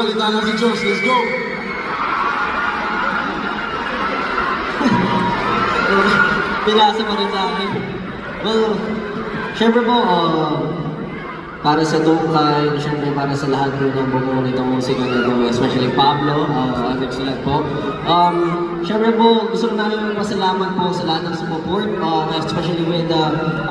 magsalita na si Diyos. Let's go! Pinasa pa rin sa akin. Well, syempre po, para sa Dukay, syempre para sa lahat po ng bumuo nitong musika nito, especially Pablo, nagsulat po. Syempre po, gusto ko namin magpasalamat po sa lahat ng support, especially with